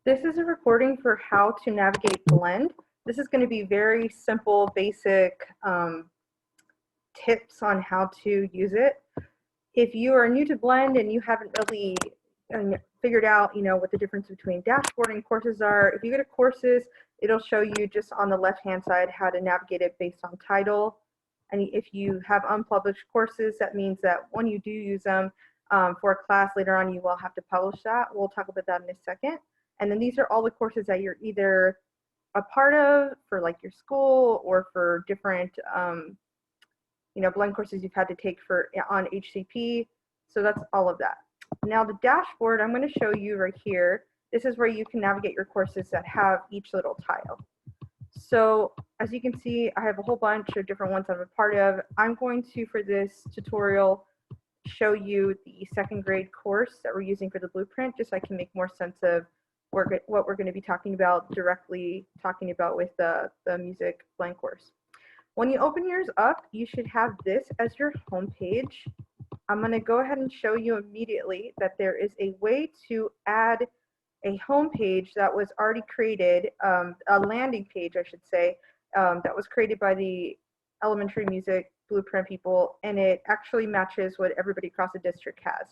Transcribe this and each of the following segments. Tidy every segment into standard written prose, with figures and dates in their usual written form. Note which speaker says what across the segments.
Speaker 1: This is a recording for how to navigate Blend. This is going to be very simple, basic tips on how to use it. If you are new to Blend and you haven't really figured out, what the difference between dashboard and courses are, if you go to courses, it'll show you just on the left-hand side how to navigate it based on title. And if you have unpublished courses, that means that when you do use them for a class later on, you will have to publish that. We'll talk about that in a second. And then these are all the courses that you're either a part of for like your school or for different, Blend courses you've had to take on HCP. So that's all of that. Now the dashboard, I'm going to show you right here. This is where you can navigate your courses that have each little tile. So as you can see, I have a whole bunch of different ones I'm a part of. I'm going to, for this tutorial, show you the second grade course that we're using for the blueprint, just so I can make more sense of what we're going to be talking about with the music Blend course. When you open yours up, you should have this as your home page. I'm going to go ahead and show you immediately that there is a way to add a home page that was already created, a landing page, I should say, that was created by the elementary music blueprint people, and it actually matches what everybody across the district has.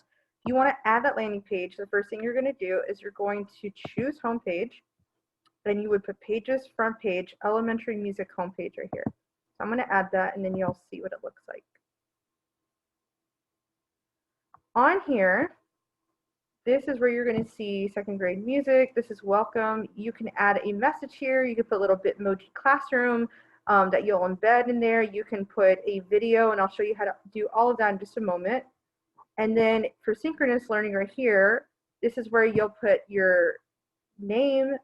Speaker 1: If you want to add that landing page, the first thing you're going to do is you're going to choose home page, and you would put pages, front page, elementary music home page right here. So I'm going to add that, and then you'll see what it looks like. On here, this is where you're going to see second grade music. This is welcome. You can add a message here. You can put a little Bitmoji classroom that you'll embed in there. You can put a video, and I'll show you how to do all of that in just a moment. And then for synchronous learning right here, this is where you'll put your name,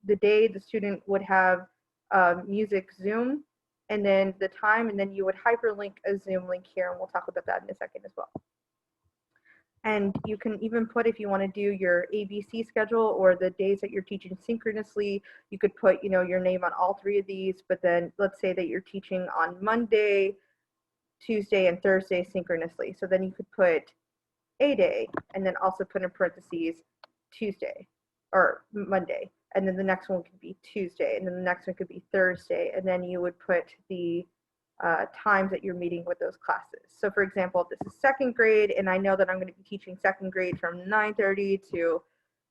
Speaker 1: the day the student would have music Zoom, and then the time, and then you would hyperlink a Zoom link here, and we'll talk about that in a second as well. And you can even put, if you want to do your ABC schedule or the days that you're teaching synchronously, you could put, your name on all three of these, but then let's say that you're teaching on Monday, Tuesday, and Thursday synchronously. So then you could put a day and then also put in parentheses Tuesday or Monday. And then the next one could be Tuesday, and then the next one could be Thursday. And then you would put the times that you're meeting with those classes. So for example, this is second grade, and I know that I'm going to be teaching second grade from 9:30 to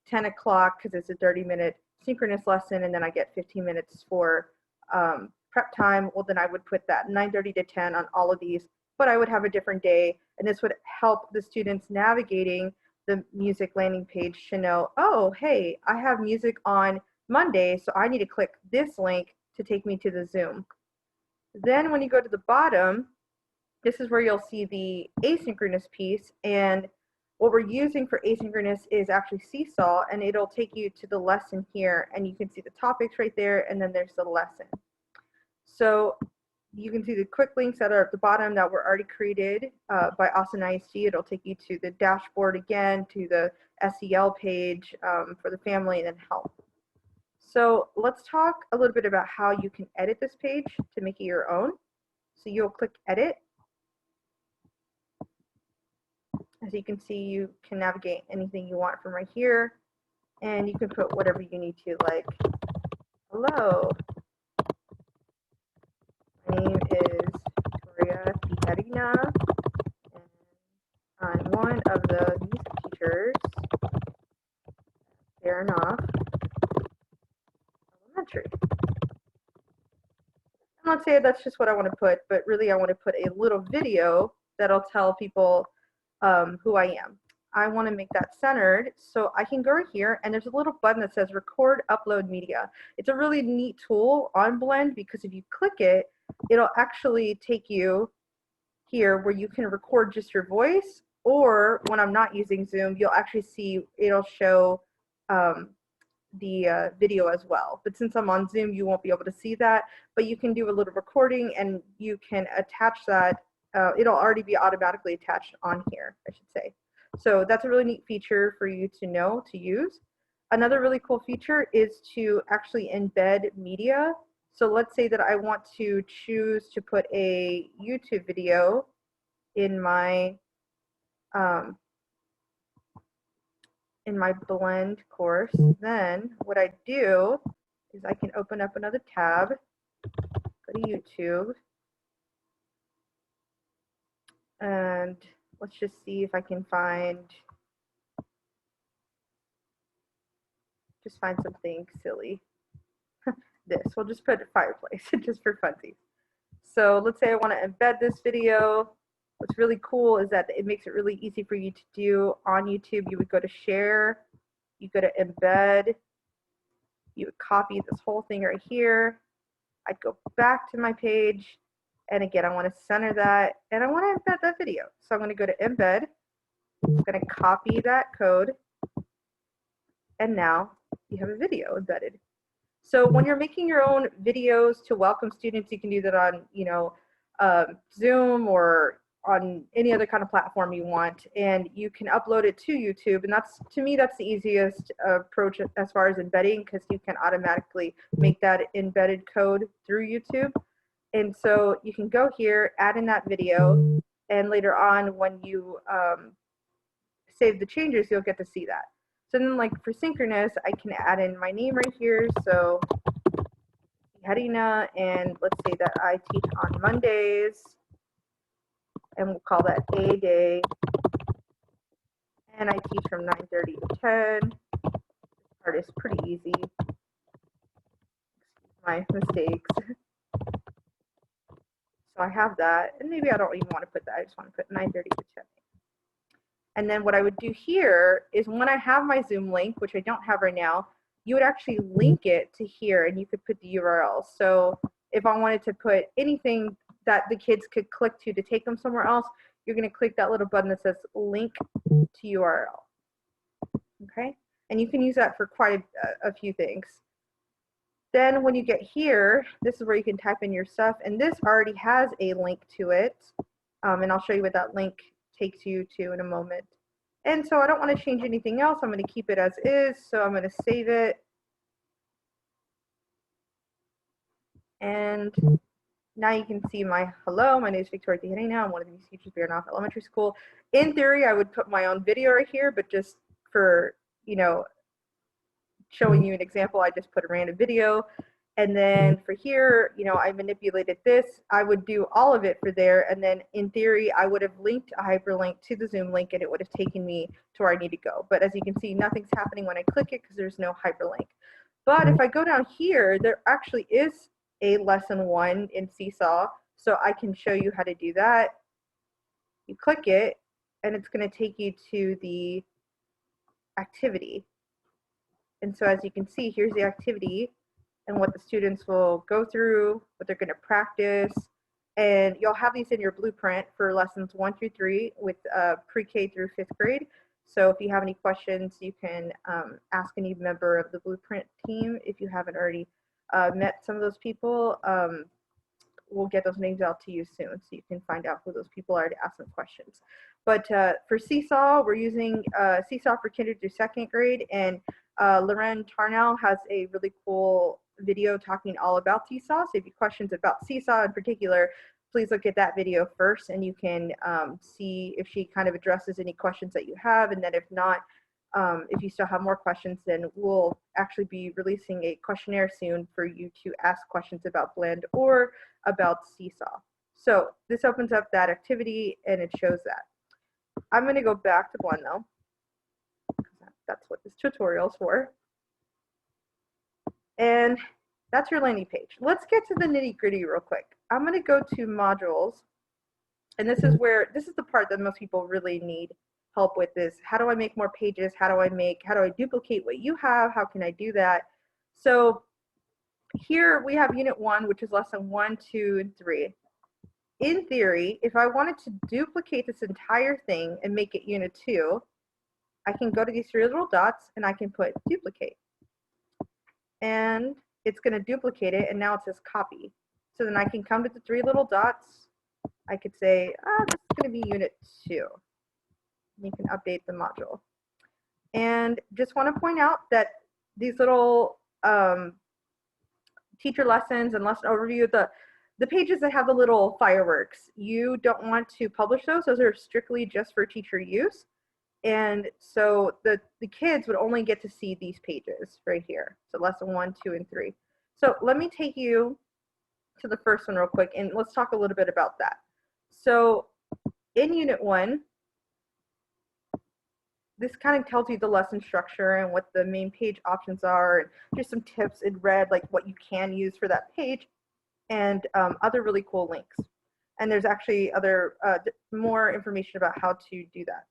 Speaker 1: 10 o'clock because it's a 30-minute synchronous lesson, and then I get 15 minutes for prep time. Well, then I would put that 9:30 to 10 on all of these, but I would have a different day, and this would help the students navigating the music landing page to know, oh, hey, I have music on Monday, so I need to click this link to take me to the Zoom. Then when you go to the bottom, this is where you'll see the asynchronous piece, and what we're using for asynchronous is actually Seesaw, and it'll take you to the lesson here, and you can see the topics right there, and then there's the lesson. So you can see the quick links that are at the bottom that were already created by Austin ISD. It'll take you to the dashboard again, to the SEL page for the family, and then help. So let's talk a little bit about how you can edit this page to make it your own. So you'll click edit. As you can see, you can navigate anything you want from right here, and you can put whatever you need to, like, hello, my name is Victoria Fiharina, and I'm one of the music teachers at Baranoff Elementary. And let's say that's just what I want to put, but really I want to put a little video that'll tell people who I am. I want to make that centered, so I can go here, and there's a little button that says record upload media. It's a really neat tool on Blend because if you click it, it'll actually take you here where you can record just your voice, or when I'm not using Zoom, you'll actually see it'll show the video as well. But since I'm on Zoom, you won't be able to see that, but you can do a little recording, and you can attach that. It'll already be automatically attached on here, I should say. So that's a really neat feature for you to know to use. Another really cool feature is to actually embed media. So let's say that I want to choose to put a YouTube video in my in my blend course, then what I do is I can open up another tab, go to YouTube, and let's just see if I can find something silly. This, we'll just put fireplace just for funsies. So let's say I want to embed this video. What's really cool is that it makes it really easy for you to do on YouTube. You would go to share, you go to embed, you would copy this whole thing right here. I'd go back to my page, and again, I want to center that, and I want to embed that video. So I'm going to go to embed, I'm going to copy that code, and now you have a video embedded. So when you're making your own videos to welcome students, you can do that on, Zoom or on any other kind of platform you want, and you can upload it to YouTube. And that's, to me, that's the easiest approach as far as embedding, because you can automatically make that embedded code through YouTube. And so you can go here, add in that video, and later on when you save the changes, you'll get to see that. So then, like for synchronous, I can add in my name right here. So Harina, and let's say that I teach on Mondays, and we'll call that A day, and I teach from 9:30 to 10. This part is pretty easy. Excuse my mistakes. So I have that, and maybe I don't even want to put that. I just want to put 9:30 to 10. And then what I would do here is when I have my Zoom link, which I don't have right now, you would actually link it to here, and you could put the URL. So if I wanted to put anything that the kids could click to take them somewhere else, you're going to click that little button that says link to URL. Okay? And you can use that for quite a few things. Then when you get here, this is where you can type in your stuff, and this already has a link to it. And I'll show you what that link takes you to in a moment. And so I don't want to change anything else. I'm going to keep it as is. So I'm going to save it. And now you can see my hello. My name is Victoria Tijerina. I'm one of the music teachers here in Elementary School. In theory, I would put my own video right here, but just for, showing you an example, I just put a random video. And then for here, I manipulated this. I would do all of it for there. And then in theory, I would have linked a hyperlink to the Zoom link, and it would have taken me to where I need to go. But as you can see, nothing's happening when I click it because there's no hyperlink. But if I go down here, there actually is a lesson 1 in Seesaw. So I can show you how to do that. You click it, and it's going to take you to the activity. And so as you can see, here's the activity and what the students will go through, what they're going to practice. And you'll have these in your blueprint for lessons 1 through 3 with pre-K through 5th grade. So if you have any questions, you can ask any member of the blueprint team. If you haven't already met some of those people, we'll get those names out to you soon, so you can find out who those people are to ask them questions. But for Seesaw, we're using Seesaw for kinder through 2nd grade, and Loren Tarnell has a really cool video talking all about Seesaw. So if you have questions about Seesaw in particular, please look at that video first, and you can see if she kind of addresses any questions that you have. And then if not, if you still have more questions, then we'll actually be releasing a questionnaire soon for you to ask questions about Blend or about Seesaw. So this opens up that activity, and it shows that. I'm going to go back to Blend though, because that's what this tutorial is for. And that's your landing page. Let's get to the nitty-gritty real quick. I'm going to go to modules, and this is the part that most people really need help with. Is how do I make more pages? How do I duplicate what you have? How can I do that? So here we have unit 1, which is lesson 1, 2, and 3. In theory, if I wanted to duplicate this entire thing and make it unit 2, I can go to these 3 little dots and I can put duplicate. And it's going to duplicate it, and now it says copy. So then I can come to the 3 little dots. I could say, this is going to be unit 2. You can update the module. And just want to point out that these little teacher lessons and lesson overview, the pages that have the little fireworks, you don't want to publish those. Those are strictly just for teacher use. And so the kids would only get to see these pages right here. So lesson 1, 2, and 3. So let me take you to the first one real quick, and let's talk a little bit about that. So in Unit 1, this kind of tells you the lesson structure and what the main page options are, and just some tips in red, like what you can use for that page, and other really cool links. And there's actually other more information about how to do that.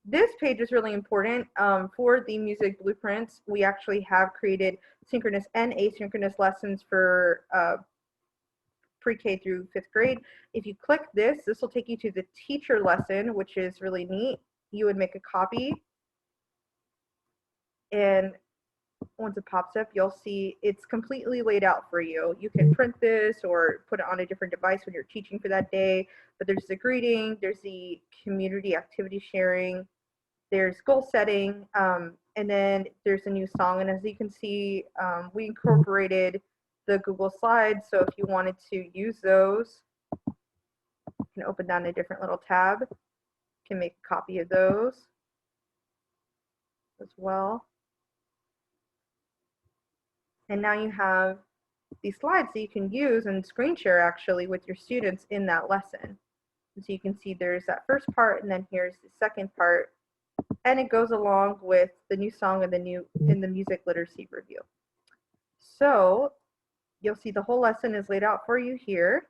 Speaker 1: This page is really important for the music blueprints. We actually have created synchronous and asynchronous lessons for pre-K through 5th grade. If you click this, this will take you to the teacher lesson, which is really neat. You would make a copy, and once it pops up, you'll see it's completely laid out for you. You can print this or put it on a different device when you're teaching for that day, but there's the greeting, there's the community activity sharing, there's goal setting, and then there's a new song. And as you can see, we incorporated the Google Slides, so if you wanted to use those, you can open down a different little tab. You can make a copy of those as well. And now you have these slides that you can use and screen share actually with your students in that lesson. And so you can see there's that first part, and then here's the second part, and it goes along with the new song and the music literacy review. So you'll see the whole lesson is laid out for you here.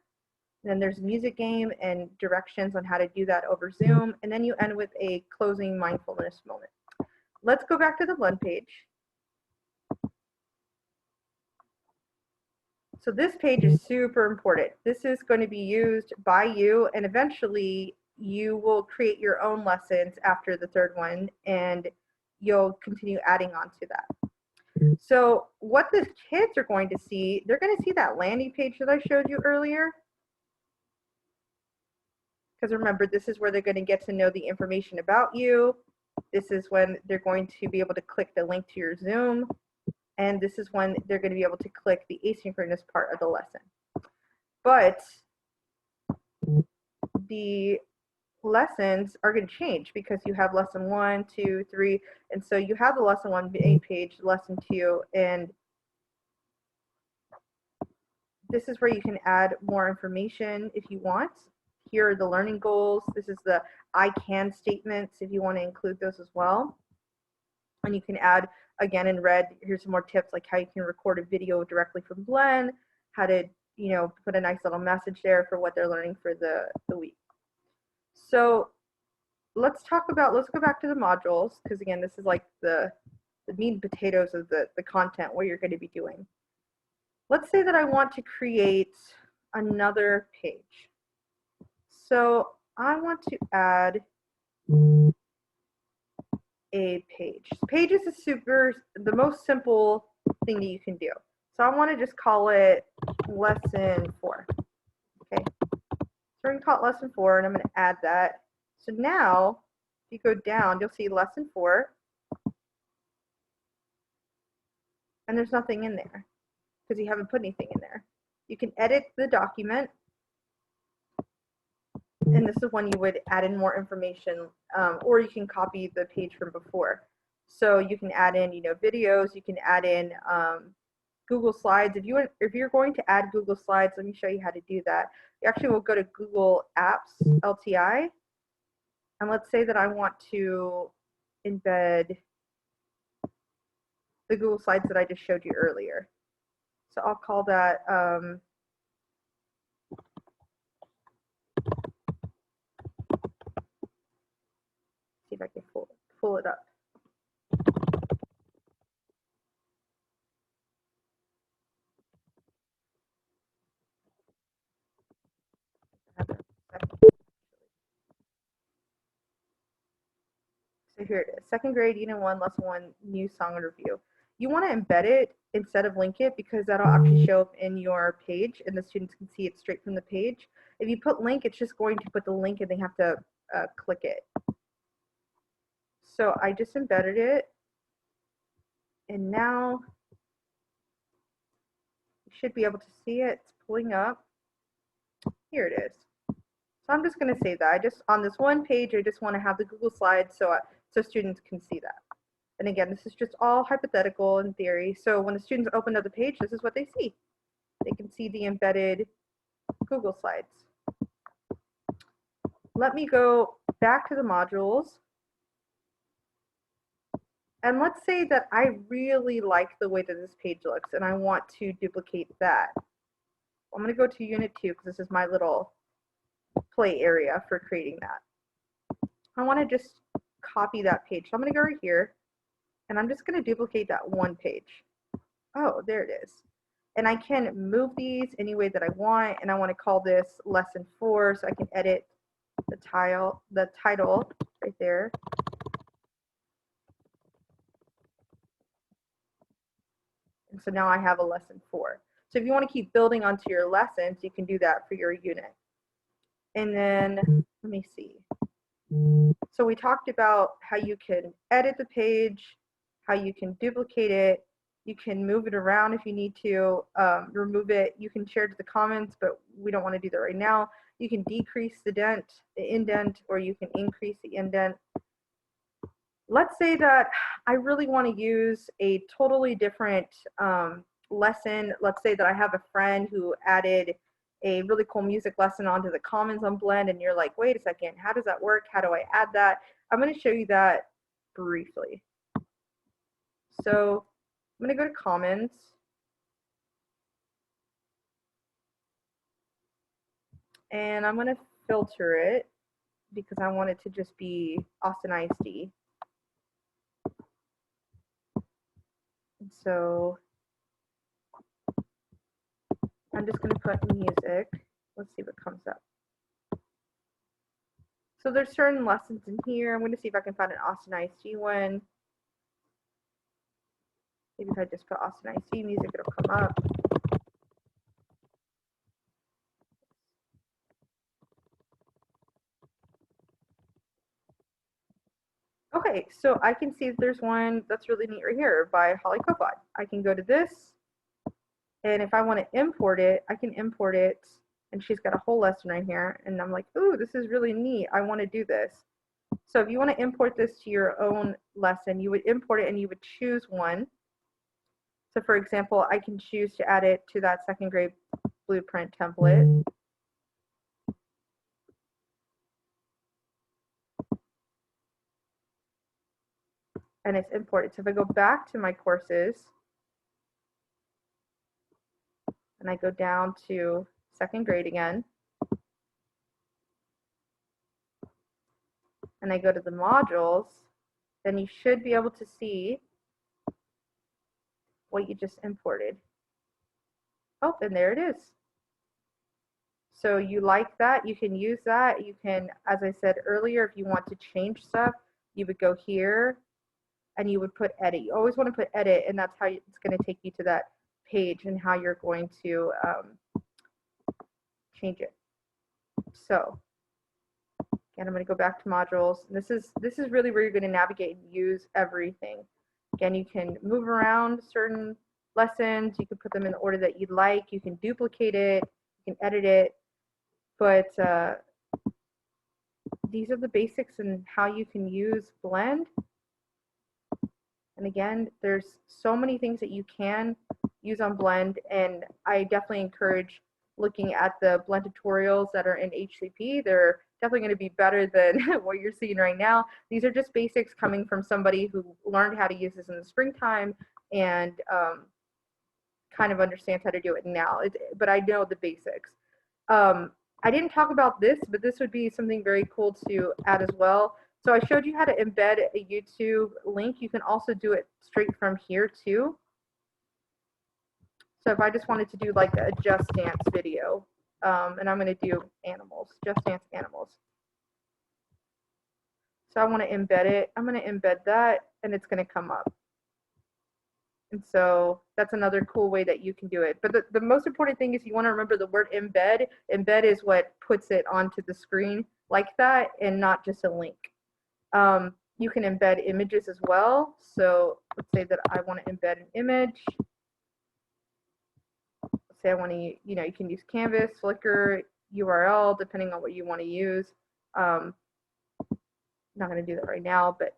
Speaker 1: And then there's a music game and directions on how to do that over Zoom, and then you end with a closing mindfulness moment. Let's go back to the Blend page. So this page is super important. This is going to be used by you, and eventually you will create your own lessons after the third one, and you'll continue adding on to that. So what the kids are going to see, they're going to see that landing page that I showed you earlier. Because remember, this is where they're going to get to know the information about you. This is when they're going to be able to click the link to your Zoom. And this is when they're going to be able to click the asynchronous part of the lesson. But the lessons are going to change because you have lesson 1, 2, 3, and so you have the lesson 1 main page, lesson 2, and this is where you can add more information if you want. Here are the learning goals. This is the I can statements if you want to include those as well. And you can add, again in red, here's some more tips like how you can record a video directly from Blend, how to, put a nice little message there for what they're learning for the week. So let's go back to the modules, because again, this is like the meat and potatoes of the content, what you're going to be doing. Let's say that I want to create another page. So I want to add a page. Page is the most simple thing that you can do. So I want to just call it lesson 4. Okay. So we're going to call it lesson 4, and I'm going to add that. So now, if you go down, you'll see lesson 4, and there's nothing in there because you haven't put anything in there. You can edit the document, and this is when you would add in more information, or you can copy the page from before. So you can add in, videos. You can add in Google Slides. If you're going to add Google Slides, let me show you how to do that. You actually will go to Google Apps LTI, and let's say that I want to embed the Google Slides that I just showed you earlier. So I'll call that see if I can pull it up. So here it is, 2nd grade, Unit 1, Lesson 1, new song and review. You want to embed it instead of link it because that'll actually show up in your page and the students can see it straight from the page. If you put link, it's just going to put the link and they have to click it. So I just embedded it, and now you should be able to see it. It's pulling up. Here it is. So So I'm just going to save that. I just, on this one page, I just want to have the Google Slides so students can see that. And again, this is just all hypothetical in theory. So when the students open up the page, this is what they see. They can see the embedded Google Slides. Let me go back to the modules. And let's say that I really like the way that this page looks and I want to duplicate that. I'm going to go to Unit 2 because this is my little play area for creating that. I want to just copy that page. So I'm going to go right here and I'm just going to duplicate that one page. Oh, there it is. And I can move these any way that I want, and I want to call this lesson 4 so I can edit the title right there. And so now I have a lesson 4. So if you want to keep building onto your lessons, you can do that for your unit. And then, let me see. So we talked about how you can edit the page, how you can duplicate it, you can move it around if you need to, remove it, you can share to the comments, but we don't want to do that right now. You can decrease the indent, or you can increase the indent. Let's say that I really want to use a totally different lesson. Let's say that I have a friend who added a really cool music lesson onto the Commons on Blend, and you're like, wait a second, how does that work? How do I add that? I'm going to show you that briefly. So I'm going to go to Commons. And I'm going to filter it because I want it to just be Austin ISD. So I'm just going to put music. Let's see what comes up. So there's certain lessons in here. I'm going to see if I can find an Austin ISD one. Maybe if I just put Austin ISD music, it'll come up. Okay, so I can see that there's one that's really neat right here by Holly Kofod. I can go to this, and if I want to import it, I can import it, and she's got a whole lesson right here, and I'm like, ooh, this is really neat. I want to do this. So if you want to import this to your own lesson, you would import it and you would choose one. So for example, I can choose to add it to that second grade blueprint template. And it's imported. So if I go back to my courses and I go down to second grade again, and I go to the modules, then you should be able to see what you just imported. Oh, and there it is. So you like that, you can use that. You can, as I said earlier, if you want to change stuff, you would go here and you would put edit. You always want to put edit, and that's how it's going to take you to that page and how you're going to change it. So again, I'm going to go back to modules. This is really where you're going to navigate and use everything. Again, you can move around certain lessons. You can put them in the order that you'd like. You can duplicate it. You can edit it. But these are the basics and how you can use Blend. And again, there's so many things that you can use on Blend, and I definitely encourage looking at the Blend tutorials that are in HCP. They're definitely going to be better than what you're seeing right now. These are just basics coming from somebody who learned how to use this in the springtime and kind of understands how to do it now. But I know the basics. I didn't talk about this, but this would be something very cool to add as well. So I showed you how to embed a YouTube link. You can also do it straight from here too. So if I just wanted to do like a Just Dance video, and I'm going to do animals, Just Dance animals. So I want to embed it. I'm going to embed that, and it's going to come up. And so that's another cool way that you can do it. But the most important thing is you want to remember the word embed. Embed is what puts it onto the screen like that, and not just a link. You can embed images as well. So let's say that I want to embed an image. Let's say I want to, you can use Canvas, Flickr. URL depending on what you want to use. Not going to do that right now, but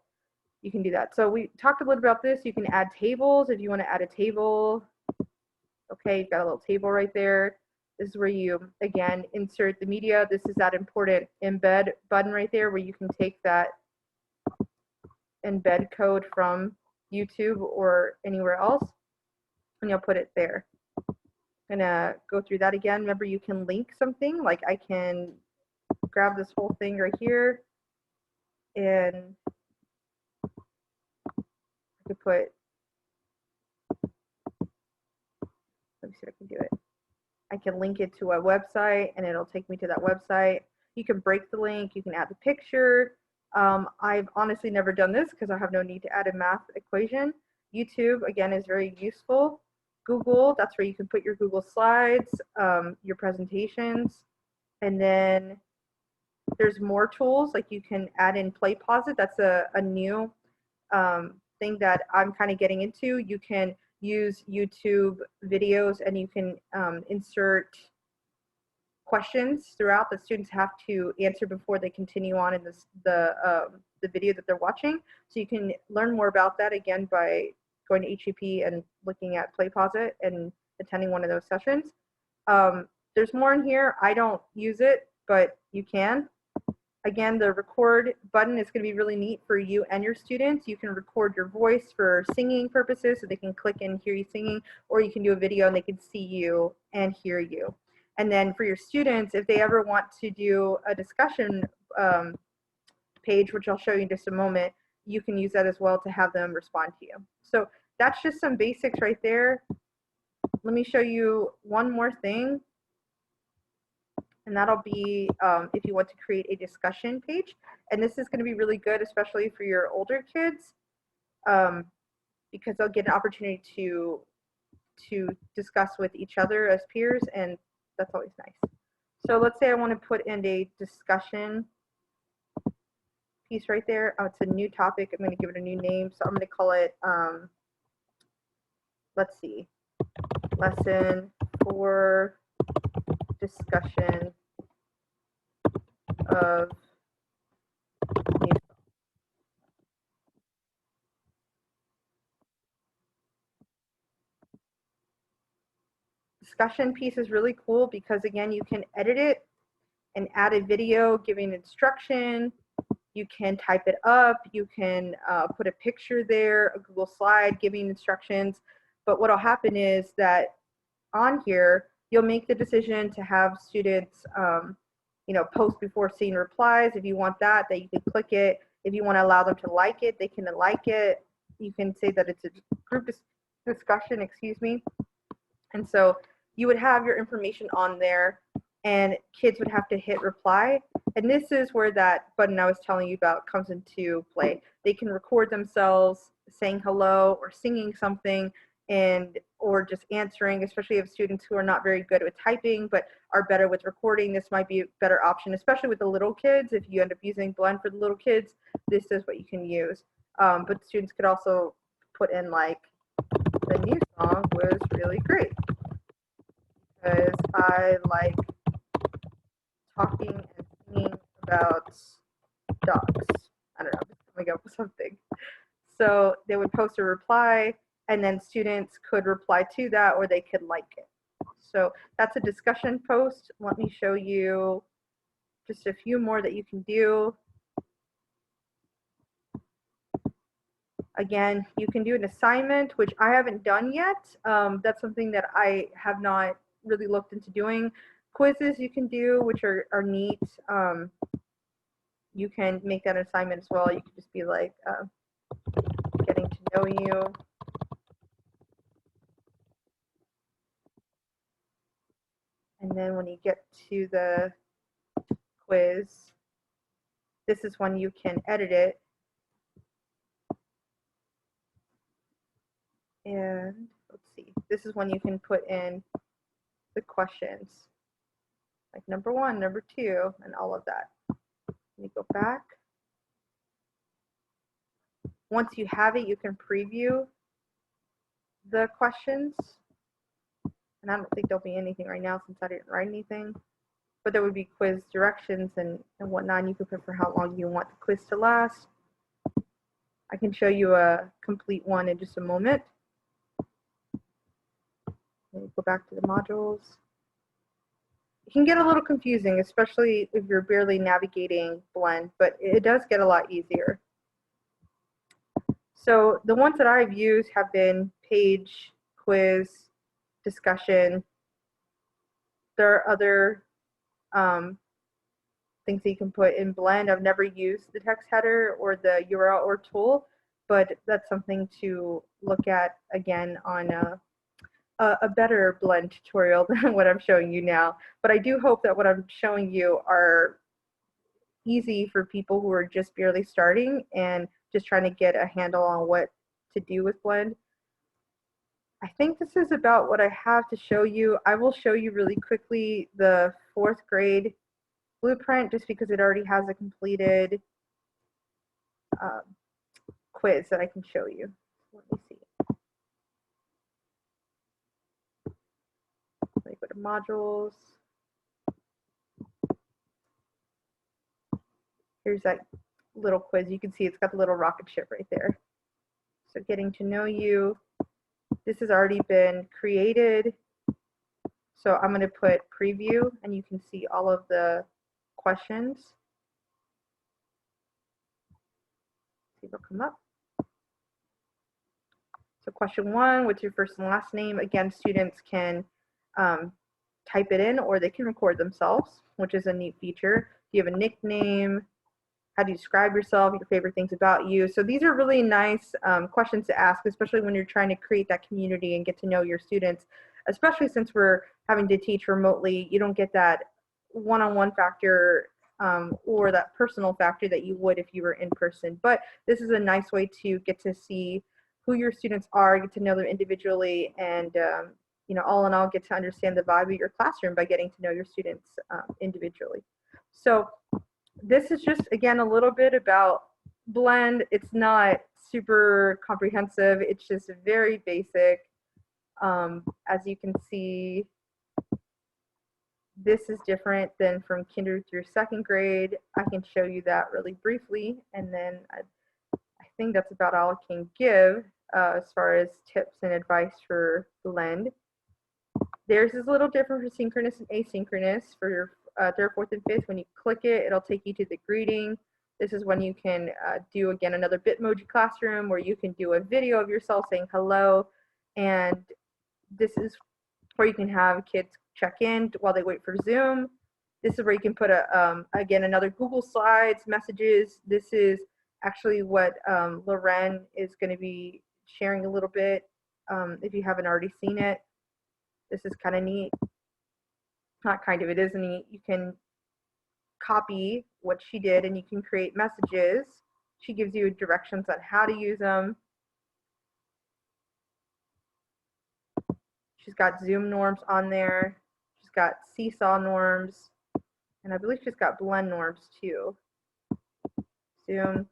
Speaker 1: you can do that. So we talked a little about this. You can add tables if you want to add a table. Okay, you've got a little table right there. This is where you, again, insert the media. This is that important embed button right there where you can take that embed code from YouTube or anywhere else, and you'll put it there. I'm gonna go through that again. Remember, you can link something. Like I can grab this whole thing right here, and I could put, let me see if I can do it. I can link it to a website and it'll take me to that website. You can break the link, you can add the picture. I've honestly never done this because I have no need to add a math equation. YouTube, again, is very useful. Google, that's where you can put your Google Slides, your presentations, and then there's more tools, like you can add in Play Pause It. That's a new thing that I'm kind of getting into. You can use YouTube videos and you can insert questions throughout that students have to answer before they continue on in the video that they're watching. So you can learn more about that again by going to HEP and looking at Play Pause It and attending one of those sessions. There's more in here. I don't use it, but you can. Again, the record button is going to be really neat for you and your students. You can record your voice for singing purposes, so they can click and hear you singing, or you can do a video and they can see you and hear you. And then for your students, if they ever want to do a discussion page, which I'll show you in just a moment, you can use that as well to have them respond to you. So that's just some basics right there. Let me show you one more thing. And that'll be if you want to create a discussion page. And this is going to be really good, especially for your older kids, because they'll get an opportunity to discuss with each other as peers, and that's always nice. So let's say I want to put in a discussion piece right there. Oh, it's a new topic. I'm going to give it a new name. So I'm going to call it, let's see, lesson 4. Discussion of new song. Discussion piece is really cool because again, you can edit it and add a video giving instruction. You can type it up. You can put a picture there, a Google slide giving instructions. But what'll happen is that on here, you'll make the decision to have students, post before seeing replies. If you want that, you can click it. If you want to allow them to like it, they can like it. You can say that it's a group discussion, excuse me. And so you would have your information on there, and kids would have to hit reply. And this is where that button I was telling you about comes into play. They can record themselves saying hello or singing something, or just answering, especially if students who are not very good with typing but are better with recording. This might be a better option, especially with the little kids. If you end up using Blend for the little kids, this is what you can use. But students could also put in like, the new song was really great because I like talking and singing about dogs. I don't know, I'm just coming up with something. So they would post a reply, and then students could reply to that, or they could like it. So that's a discussion post. Let me show you just a few more that you can do. Again, you can do an assignment, which I haven't done yet. That's something that I have not really looked into doing. Quizzes you can do, which are neat. You can make that an assignment as well. You could just be like, getting to know you. And then when you get to the quiz, this is when you can edit it. And let's see, this is when you can put in the questions, like number 1, number 2, and all of that. Let me go back. Once you have it, you can preview the questions. And I don't think there'll be anything right now since I didn't write anything. but there would be quiz directions and whatnot, and you could put for how long you want the quiz to last. I can show you a complete one in just a moment. Let me go back to the modules. It can get a little confusing, especially if you're barely navigating Blend, but it does get a lot easier. So the ones that I've used have been page, quiz, discussion. There are other things that you can put in Blend. I've never used the text header or the URL or tool, but that's something to look at again on a better Blend tutorial than what I'm showing you now. But I do hope that what I'm showing you are easy for people who are just barely starting and just trying to get a handle on what to do with Blend. I think this is about what I have to show you. I will show you really quickly the 4th grade blueprint just because it already has a completed quiz that I can show you. Let me see. Let me go to modules. Here's that little quiz. You can see it's got the little rocket ship right there. So getting to know you. This has already been created. So I'm going to put preview and you can see all of the questions. See if they'll come up. So question 1, what's your first and last name? Again, students can type it in or they can record themselves, which is a neat feature. Do you have a nickname? How do you describe yourself? Your favorite things about you? So these are really nice questions to ask, especially when you're trying to create that community and get to know your students, especially since we're having to teach remotely. You don't get that one-on-one factor or that personal factor that you would if you were in person. But this is a nice way to get to see who your students are, get to know them individually, and you know, all in all, get to understand the vibe of your classroom by getting to know your students individually. So this is just, again, a little bit about Blend. It's not super comprehensive. It's just very basic. As you can see, this is different than from kinder through 2nd grade. I can show you that really briefly, and then I think that's about all I can give as far as tips and advice for Blend. Theirs is a little different for synchronous and asynchronous. For your 3rd, 4th, and 5th, when you click it, it'll take you to the greeting. This is when you can do, again, another Bitmoji classroom where you can do a video of yourself saying hello. And this is where you can have kids check in while they wait for Zoom. This is where you can put, again, another Google Slides, messages. This is actually what Loren is going to be sharing a little bit if you haven't already seen it. This is kind of neat. Not kind of, it is neat. You can copy what she did and you can create messages. She gives you directions on how to use them. She's got Zoom norms on there. She's got Seesaw norms. And I believe she's got Blend norms too. Zoom,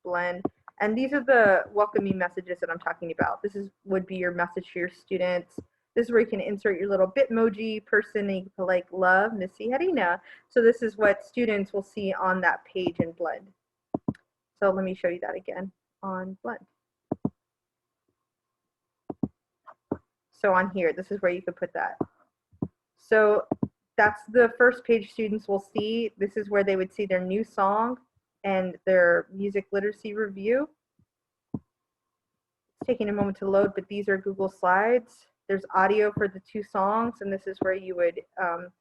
Speaker 1: Blend. And these are the welcoming messages that I'm talking about. This would be your message to your students. This is where you can insert your little Bitmoji person and you can put like, love, Missy Harina. So this is what students will see on that page in Blend. So let me show you that again on Blend. So on here, this is where you could put that. So that's the first page students will see. This is where they would see their new song and their music literacy review. It's taking a moment to load, but these are Google Slides. There's audio for the 2 songs, and this is where you would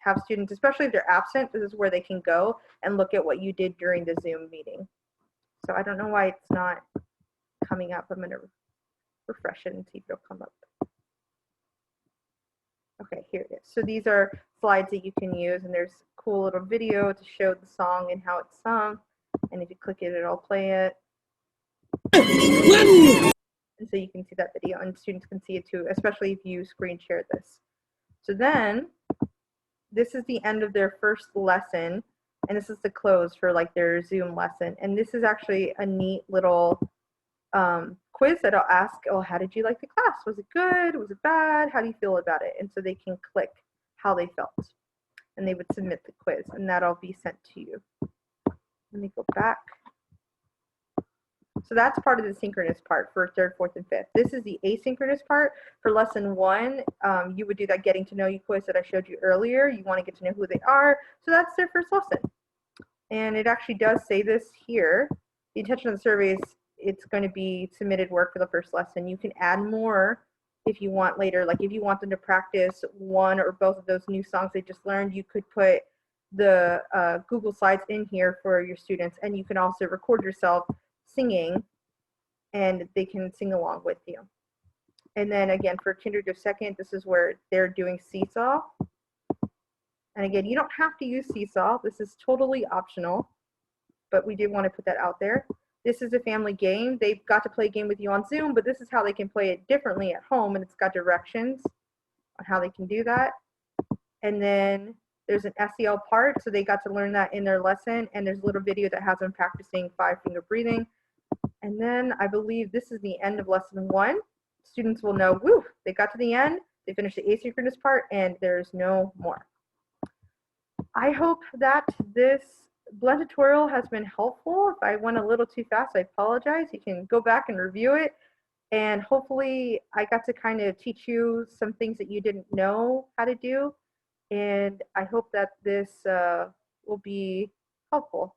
Speaker 1: have students, especially if they're absent, this is where they can go and look at what you did during the Zoom meeting. So I don't know why it's not coming up. I'm going to refresh it and see if it'll come up. Okay, here it is. So these are slides that you can use, and there's a cool little video to show the song and how it's sung. And if you click it, it'll play it. And so you can see that video, and students can see it too, especially if you screen share this. So then, this is the end of their first lesson, and this is the close for like their Zoom lesson. And this is actually a neat little quiz that I'll ask, oh, how did you like the class? Was it good? Was it bad? How do you feel about it? And so they can click how they felt. and they would submit the quiz, and that'll be sent to you. Let me go back. So that's part of the synchronous part for 3rd, 4th, and 5th. This is the asynchronous part. For lesson 1, you would do that getting to know you quiz that I showed you earlier. You want to get to know who they are. So that's their first lesson. And it actually does say this here. The intention of the survey is it's going to be submitted work for the first lesson. You can add more if you want later. Like if you want them to practice one or both of those new songs they just learned, you could put the Google Slides in here for your students, and you can also record yourself singing, and they can sing along with you. And then again, for kinder to 2nd, this is where they're doing Seesaw. And again, you don't have to use Seesaw. This is totally optional, but we did want to put that out there. This is a family game. They've got to play a game with you on Zoom, but this is how they can play it differently at home, and it's got directions on how they can do that. And then there's an SEL part, so they got to learn that in their lesson, and there's a little video that has them practicing 5-finger breathing. And then I believe this is the end of lesson 1. Students will know, woo, they got to the end, they finished the asynchronous part, and there's no more. I hope that this Blend tutorial has been helpful. If I went a little too fast, I apologize. You can go back and review it. And hopefully I got to kind of teach you some things that you didn't know how to do. And I hope that this will be helpful.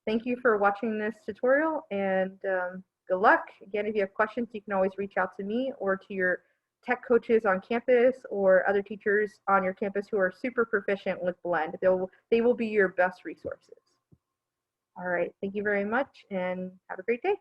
Speaker 1: Thank you for watching this tutorial, and good luck. Again, if you have questions, you can always reach out to me or to your tech coaches on campus or other teachers on your campus who are super proficient with Blend. They will be your best resources. All right, thank you very much, and have a great day.